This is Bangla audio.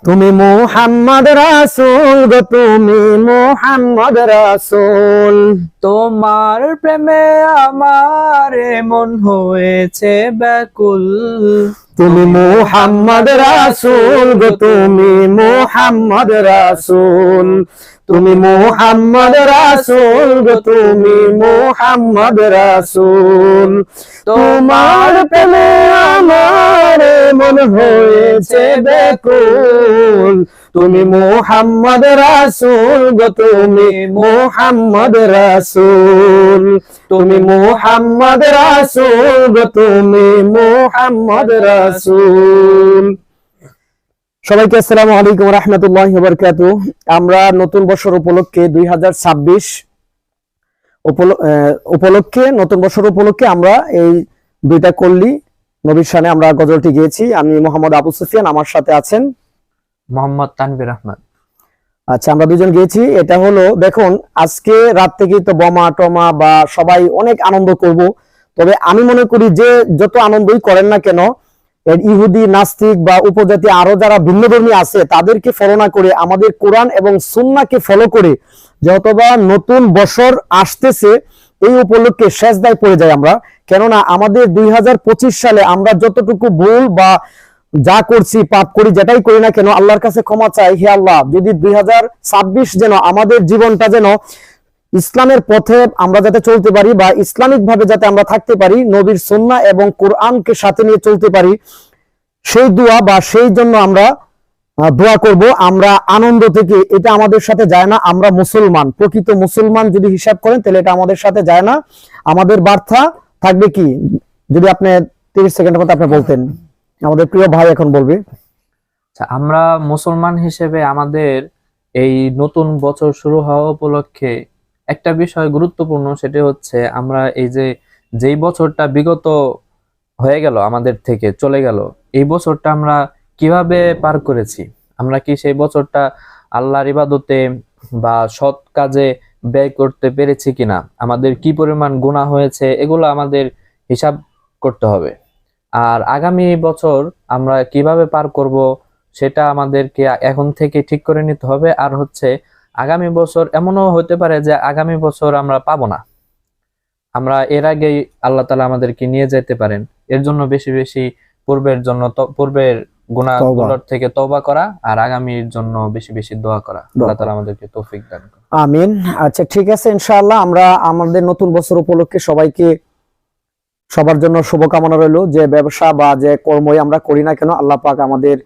তুমি মুহাম্মদ রাসূল গো, তুমি মুহাম্মদ রাসূল। তোমার প্রেমে আমার মন হয়েছে ব্যাকুল। তুমি মুহাম্মদ রাসূল গো, তুমি মুহাম্মদ রাসূল। তুমি মুহাম্মদ রাসূল গো, তুমি মুহাম্মদ রাসূল। তোমার প্রেমে আমার মন হয়েছে ব্যাকুল। তুমি মুহাম্মদ রাসূল গো, তুমি মুহাম্মদ রাসূল। তুমি মুহাম্মদ রাসূল গো, তুমি মুহাম্মদ রাসূল। সবাইকে আসসালামু আলাইকুম ওয়া রাহমাতুল্লাহি ওয়া বারাকাতুহু। আমরা নতুন বছর উপলক্ষে 2026 উপলক্ষে নতুন বছর উপলক্ষে আমরা এই দুইটা কল্লি নবীর শানে আমরা গজলটি গেয়েছি। আমি মোহাম্মদ আবু সুফিয়ান, আমার সাথে আছেন মোহাম্মদ তানভীর আহমদ। আচ্ছা, আমরা দুজন গিয়েছি। এটা হলো, দেখুন আজকে রাত থেকে তো বোমা টমা বা সবাই অনেক আনন্দ করব। তবে আমি মনে করি যে যত আনন্দই করেন না কেন, ইহুদি নাস্তিক বা উপজাতি আরো যারা ভিন্নধর্মী আছে তাদেরকে ফলো না করে আমাদের কোরআন এবং সুন্নাহকে ফলো করে যতবা নতুন বছর আসতেছে এই উপলক্ষে সেজদায় পড়ে যাই আমরা। কেননা আমাদের 2025 সালে আমরা যতটুকু ভুল বা যা করছি, পাপ করি, যেটাই করি না কেন, আল্লাহর কাছে ক্ষমা চাই। হে আল্লাহ, যদি 2026 যেন আমাদের জীবনটা যেন ইসলামের পথে আমরা যাতে চলতে পারি বা ইসলামিক ভাবে যাতে আমরা থাকতে পারি, নবীর সুন্নাহ এবং কোরআনকে সাথে নিয়ে চলতে পারি, সেই দোয়া বা সেই জন্য আমরা দোয়া করব। আমরা আনন্দ থেকে, এটা আমাদের সাথে যায় না। আমরা মুসলমান, প্রকৃত মুসলমান যদি হিসাব করেন তাহলে এটা আমাদের সাথে যায় না। আমাদের বার্তা থাকবে কি, যদি আপনি 30 সেকেন্ডের মতো আপনি বলতেন, আমাদের প্রিয় ভাই এখন বলবে। আচ্ছা, আমরা মুসলমান হিসেবে আমাদের এই নতুন বছর শুরু হওয়া উপলক্ষে একটা বিষয় গুরুত্বপূর্ণ, সেটা হচ্ছে আমরা এই যেই বছরটা বিগত হয়ে গেল, আমাদের থেকে চলে গেল, এই বছরটা আমরা কিভাবে পার করেছি, আমরা কি সেই বছরটা আল্লাহর ইবাদতে বা সৎ কাজে ব্যয় করতে পেরেছি কিনা, আমাদের কি পরিমাণ গুনাহ হয়েছে, এগুলো আমাদের হিসাব করতে হবে। আর আগামী বছর আমরা কিভাবে পার করব সেটা আমাদেরকে এখন থেকে ঠিক করে নিতে হবে। আর হচ্ছে আগামী বছর এমনও হতে পারে যে আগামী বছর আমরা পাবো না, আমরা এর আগেই আল্লাহ তাআলা আমাদেরকে নিয়ে যেতে পারেন। এর জন্য বেশি বেশি পূর্বের গুনাহগুলোর থেকে তওবা করা আর আগামীর জন্য বেশি বেশি দোয়া করা। আল্লাহ তাআলা আমাদেরকে তৌফিক দান করুন। আমিন। আচ্ছা, ঠিক আছে, ইনশাআল্লাহ আমরা আমাদের নতুন বছর উপলক্ষে সবাইকে, সবার জন্য শুভকামনা রইল। যে ব্যবসা বা যে কর্মই আমরা করি না কেন, আল্লাহ পাক আমাদের